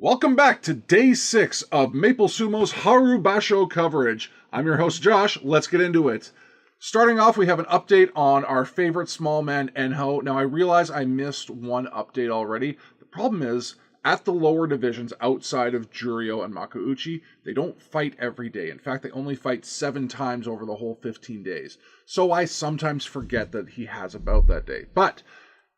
Welcome back to Day 6 of Maple Sumo's Haru Basho coverage. I'm your host Josh, let's get into it. Starting off, we have an update on our favorite small man, Enho. Now, I realize I missed one update already. The problem is, at the lower divisions outside of Juryo and Makuuchi, they don't fight every day. In fact, they only fight 7 times over the whole 15 days. So I sometimes forget that he has a bout that day. But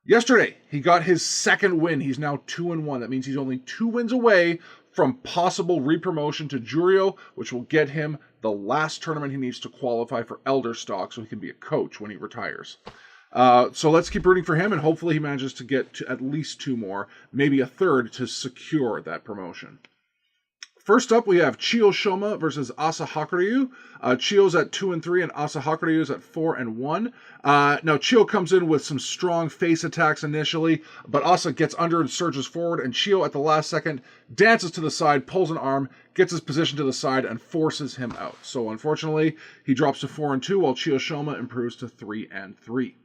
yesterday, he got his second win. He's now 2-1. That means he's only 2 wins away from possible re-promotion to Juryo, which will get him the last tournament he needs to qualify for Elder Stock so he can be a coach when he retires. So let's keep rooting for him, and hopefully he manages to get to at least 2 more, maybe a third, to secure that promotion. First up, we have Chiyo Shoma versus Asa Hakuryu. Chiyo's at 2-3, and Asa Hakuryu's at 4-1. Now, Chiyo comes in with some strong face attacks initially, but Asa gets under and surges forward, and Chiyo at the last second dances to the side, pulls an arm, gets his position to the side, and forces him out. So, unfortunately, he drops to 4-2, while Chiyo Shoma improves to 3-3.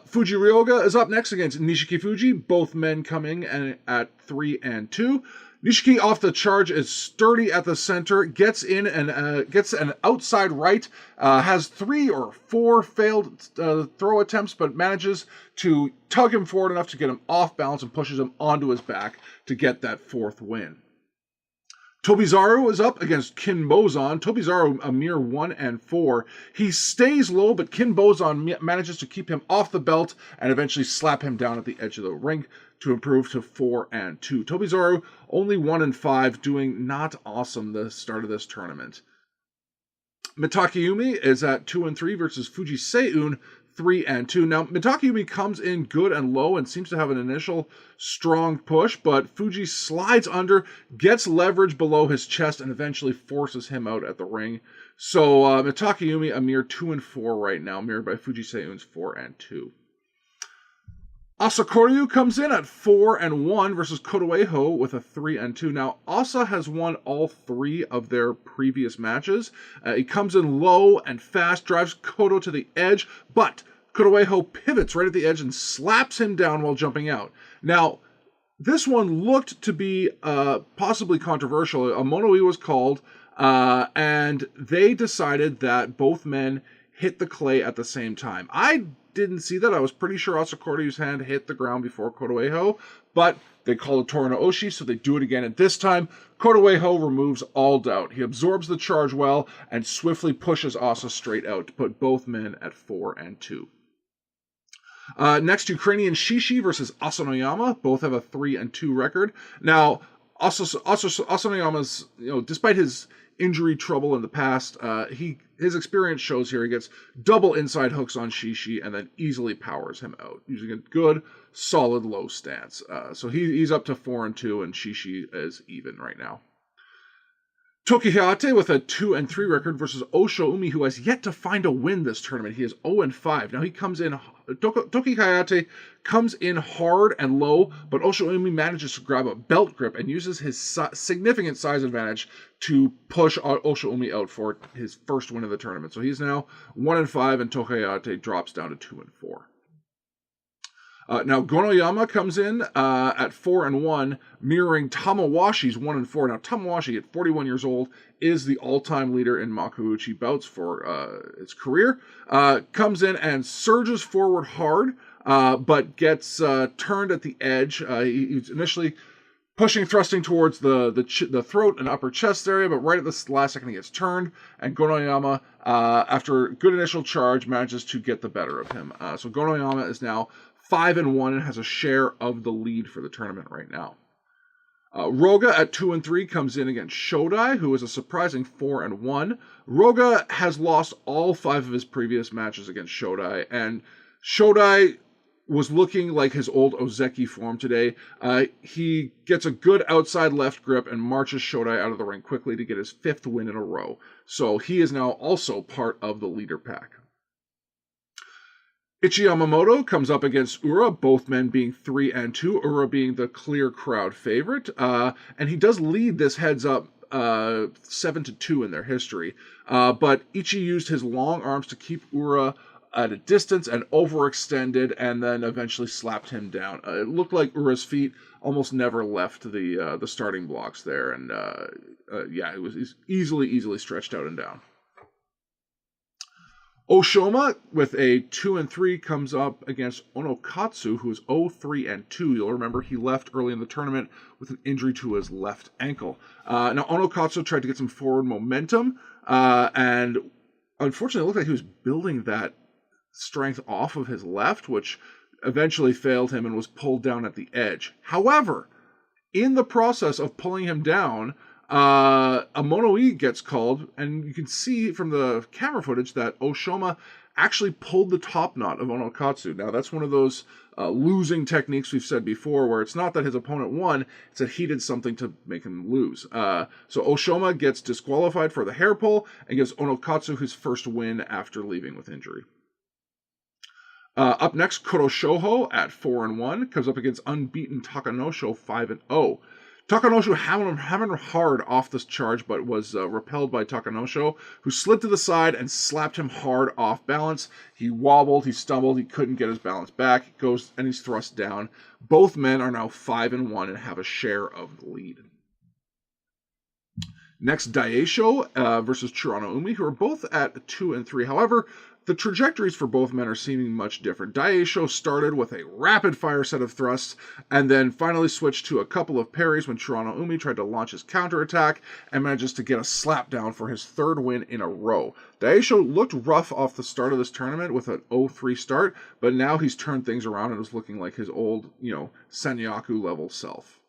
Fuji Ryoga is up next against Nishiki Fuji, both men coming at 3-2. Nishiki off the charge is sturdy at the center, gets in and gets an outside right, has 3 or 4 failed throw attempts, but manages to tug him forward enough to get him off balance and pushes him onto his back to get that 4th win. Tobizaru is up against Kinbozan. Tobizaru a mere 1-4. He stays low, but Kinbozan manages to keep him off the belt and eventually slap him down at the edge of the ring to improve to 4-2. Tobizaru only 1-5, doing not awesome the start of this tournament. Mitakeyumi is at 2-3 versus Fuji Seiyun, 3-2. Now, Mitakeyumi comes in good and low and seems to have an initial strong push, but Fuji slides under, gets leverage below his chest, and eventually forces him out at the ring. So, Mitakeyumi a mere 2-4 right now, mirrored by Fuji Seiyun's 4-2. Asa Koryu comes in at 4-1 versus Kotoeho with a 3-2. Now, Asa has won all 3 of their previous matches. He comes in low and fast, drives Koto to the edge, but Kotoeho pivots right at the edge and slaps him down while jumping out. Now, this one looked to be possibly controversial. A mono-e was called, and they decided that both men hit the clay at the same time. I didn't see that. I was pretty sure Asa Koryu's hand hit the ground before Kotoeho, but they call it Tora no Oshi, so they do it again. And this time, Kotoeho removes all doubt. He absorbs the charge well and swiftly pushes Asa straight out to put both men at 4-2. Next, Ukrainian Shishi versus Asanoyama. Both have a 3-2 record. Now, Asanoyama's, despite his injury trouble in the past, his experience shows here. He gets double inside hooks on Shishi and then easily powers him out using a good, solid low stance. So he's up to 4-2, and Shishi is even right now. Toki Hayate with a 2-3 record versus Osho Umi, who has yet to find a win this tournament. He is 0-5. Now he comes in. Toki Hayate comes in hard and low, but Osho Umi manages to grab a belt grip and uses his significant size advantage to push Osho Umi out for his first win of the tournament. So he's now 1-5, and Toki Hayate drops down to 2-4. Now, Gonoyama comes in at 4-1, mirroring Tamawashi's 1-4. Now, Tamawashi, at 41 years old, is the all-time leader in Makuuchi bouts for his career. Comes in and surges forward hard, but gets turned at the edge. He's initially thrusting towards the throat and upper chest area, but right at the last second he gets turned, and Gonoyama, after a good initial charge, manages to get the better of him. So Gonoyama is now 5-1 and has a share of the lead for the tournament right now. Roga at 2-3 comes in against Shodai, who is a surprising 4-1. Roga has lost all 5 of his previous matches against Shodai, and Shodai was looking like his old Ozeki form today. He gets a good outside left grip and marches Shodai out of the ring quickly to get his 5th win in a row. So he is now also part of the leader pack. Ichi Yamamoto comes up against Ura, both men being 3-2, Ura being the clear crowd favorite. And he does lead this heads up 7-2 in their history. But Ichi used his long arms to keep Ura at a distance and overextended, and then eventually slapped him down. It looked like Ura's feet almost never left the starting blocks there, and it was easily stretched out and down. Oshoma, with a 2-3, comes up against Onokatsu, who is 0-3-2. You'll remember he left early in the tournament with an injury to his left ankle. Now, Onokatsu tried to get some forward momentum, and unfortunately, it looked like he was building that strength off of his left, which eventually failed him and was pulled down at the edge. However, in the process of pulling him down, a mono-e gets called, and you can see from the camera footage that Oshoma actually pulled the top knot of Onokatsu. Now, that's one of those losing techniques we've said before, where it's not that his opponent won, it's that he did something to make him lose. So Oshoma gets disqualified for the hair pull and gives Onokatsu his first win after leaving with injury. Up next, Kuroshoho at 4-1 comes up against unbeaten Takanosho 5-0. Takanosho hammered hard off this charge, but was repelled by Takanosho, who slid to the side and slapped him hard off balance. He wobbled, he stumbled, he couldn't get his balance back. He goes and he's thrust down. Both men are now 5-1 and have a share of the lead. Next, Daisho versus Chirano Umi, who are both at 2-3. However, the trajectories for both men are seeming much different. Daisho started with a rapid-fire set of thrusts, and then finally switched to a couple of parries when Chirano Umi tried to launch his counterattack, and manages to get a slap down for his third win in a row. Daisho looked rough off the start of this tournament with an 0-3 start, but now he's turned things around and is looking like his old, Senyaku-level self.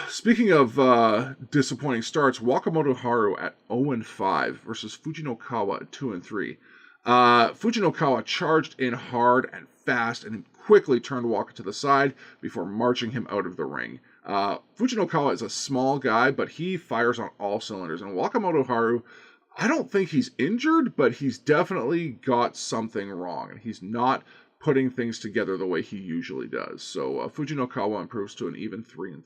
Speaking of disappointing starts, Wakamoto Haru at 0-5 versus Fujinokawa at 2-3. Fujinokawa charged in hard and fast and quickly turned Waka to the side before marching him out of the ring. Fujinokawa is a small guy, but he fires on all cylinders. And Wakamoto Haru, I don't think he's injured, but he's definitely got something wrong. And he's not putting things together the way he usually does. So Fujinokawa improves to an even 3-3.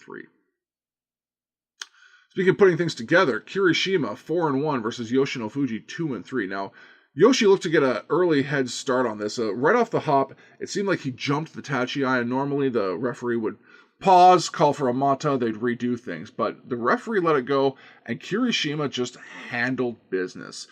Speaking of putting things together, Kirishima 4-1 versus Yoshino Fuji 2-3. Now, Yoshi looked to get an early head start on this. Right off the hop, it seemed like he jumped the tachiai, and normally the referee would pause, call for a mata, they'd redo things. But the referee let it go, and Kirishima just handled business.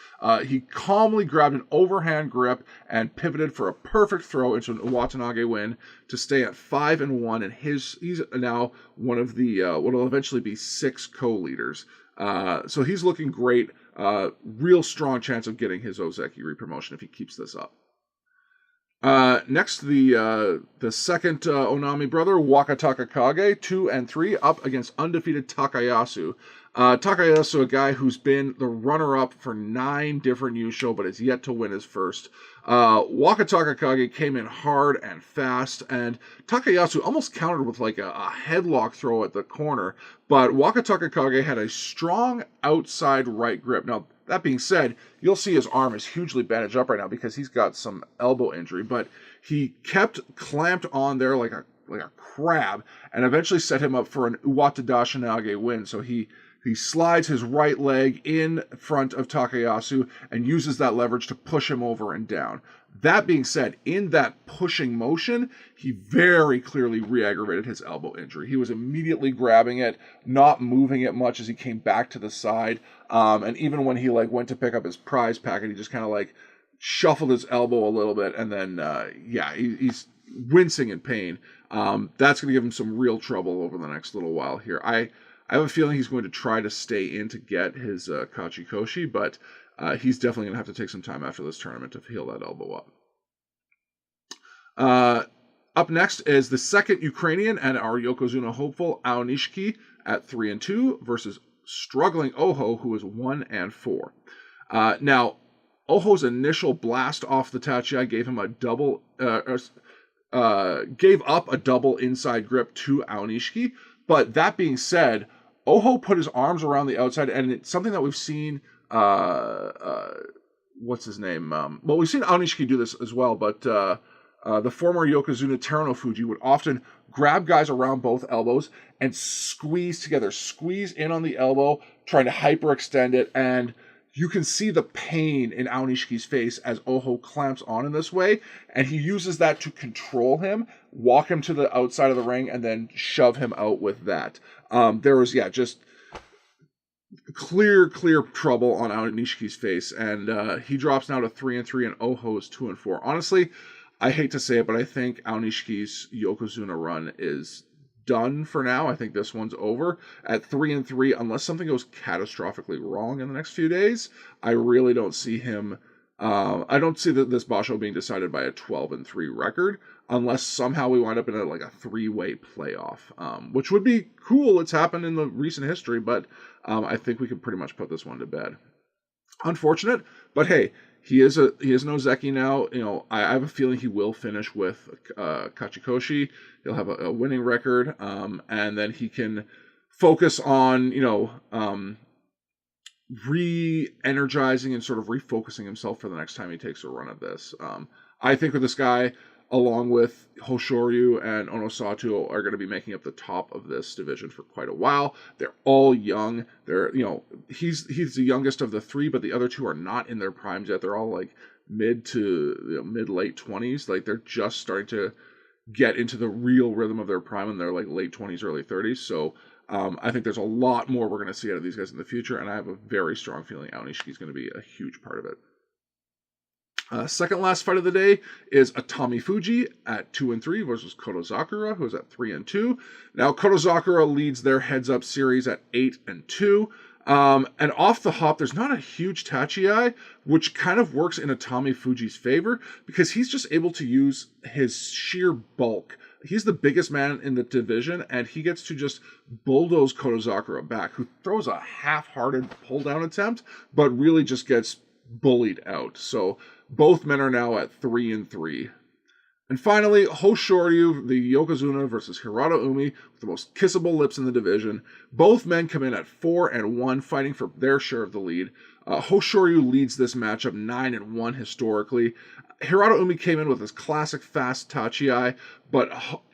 He calmly grabbed an overhand grip and pivoted for a perfect throw into an Uwatanage win to stay at 5-1, and he's now one of the what will eventually be 6 co-leaders. So he's looking great. Real strong chance of getting his Ozeki repromotion if he keeps this up. Next, the second Onami brother, Wakataka Kage, 2-3, up against undefeated Takayasu. Takayasu, a guy who's been the runner-up for 9 different Yusho, but has yet to win his first. Wakataka Kage came in hard and fast, and Takayasu almost countered with like a headlock throw at the corner, but Wakataka Kage had a strong outside right grip. Now, that being said, you'll see his arm is hugely bandaged up right now because he's got some elbow injury, but he kept clamped on there like a crab and eventually set him up for an Uwatadashinage win. So he slides his right leg in front of Takayasu and uses that leverage to push him over and down. That being said, in that pushing motion, he very clearly re-aggravated his elbow injury. He was immediately grabbing it, not moving it much as he came back to the side. And even when he went to pick up his prize packet, he just kind of shuffled his elbow a little bit, and then he's wincing in pain. That's going to give him some real trouble over the next little while here. I have a feeling he's going to try to stay in to get his Kachikoshi, but he's definitely going to have to take some time after this tournament to heal that elbow up. Up next is the second Ukrainian and our Yokozuna hopeful, Aonishiki, at 3-2 versus struggling Oho, who is 1-4. Now, Oho's initial blast off the tachiai gave him gave up a double inside grip to Aonishiki. But that being said, Oho put his arms around the outside, and it's something that we've seen. What's his name? Well, we've seen Aonishiki do this as well, but the former Yokozuna Terano Fuji would often grab guys around both elbows and squeeze together, squeeze in on the elbow, trying to hyperextend it, and you can see the pain in Aonishiki's face as Oho clamps on in this way, and he uses that to control him, walk him to the outside of the ring, and then shove him out with that. There was, just clear trouble on Aonishiki's face, and he drops now to 3-3, and Oho is 2-4. Honestly, I hate to say it, but I think Aonishiki's Yokozuna run is done for now. I think this one's over at 3-3, unless something goes catastrophically wrong in the next few days. I really don't see him. I don't see this Basho being decided by a 12-3 record, unless somehow we wind up in a 3-way playoff, which would be cool. It's happened in the recent history, but I think we could pretty much put this one to bed. Unfortunate, but hey, he is an Ozeki now. I have a feeling he will finish with Kachikoshi. He'll have a winning record, and then he can focus on re-energizing and sort of refocusing himself for the next time he takes a run at this. I think with this guy, along with Hoshoryu and Onosato, are going to be making up the top of this division for quite a while. They're all young. He's the youngest of the three, but the other two are not in their primes yet. They're all mid to mid-late 20s. They're just starting to get into the real rhythm of their prime, and they're late 20s, early 30s. So I think there's a lot more we're going to see out of these guys in the future, and I have a very strong feeling Aonishiki's is going to be a huge part of it. Second last fight of the day is Atami Fuji at 2-3 versus Kotozakura, who's at 3-2. Now, Kotozakura leads their heads-up series at 8-2. And off the hop, there's not a huge tachiai, which kind of works in Atami Fuji's favor, because he's just able to use his sheer bulk. He's the biggest man in the division, and he gets to just bulldoze Kotozakura back, who throws a half-hearted pull-down attempt, but really just gets bullied out. So both men are now at 3-3. And finally, Hoshoryu, the Yokozuna versus Hirata Umi, with the most kissable lips in the division. Both men come in at 4-1, fighting for their share of the lead. Hoshoryu leads this matchup 9-1 historically. Hirata Umi came in with his classic fast tachiai, but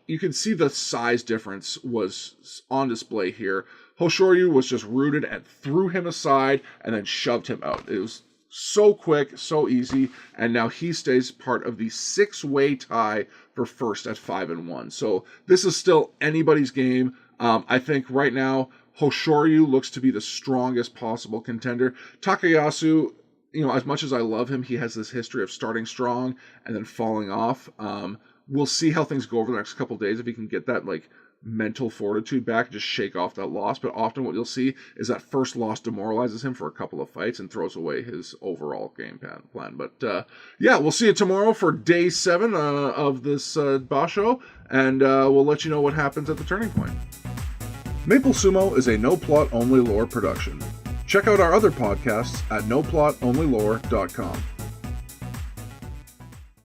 you can see the size difference was on display here. Hoshoryu was just rooted and threw him aside and then shoved him out. It was so quick, so easy, and now he stays part of the 6-way tie for first at 5-1. So this is still anybody's game. I think right now Hoshoryu looks to be the strongest possible contender. Takayasu, as much as I love him, he has this history of starting strong and then falling off. We'll see how things go over the next couple days if he can get that mental fortitude back, just shake off that loss. But often what you'll see is that first loss demoralizes him for a couple of fights and throws away his overall game plan. But we'll see you tomorrow for day 7 of this Basho, and we'll let you know what happens at the turning point. Maple Sumo is a no plot only lore production. Check out our other podcasts at noplotonlylore.com.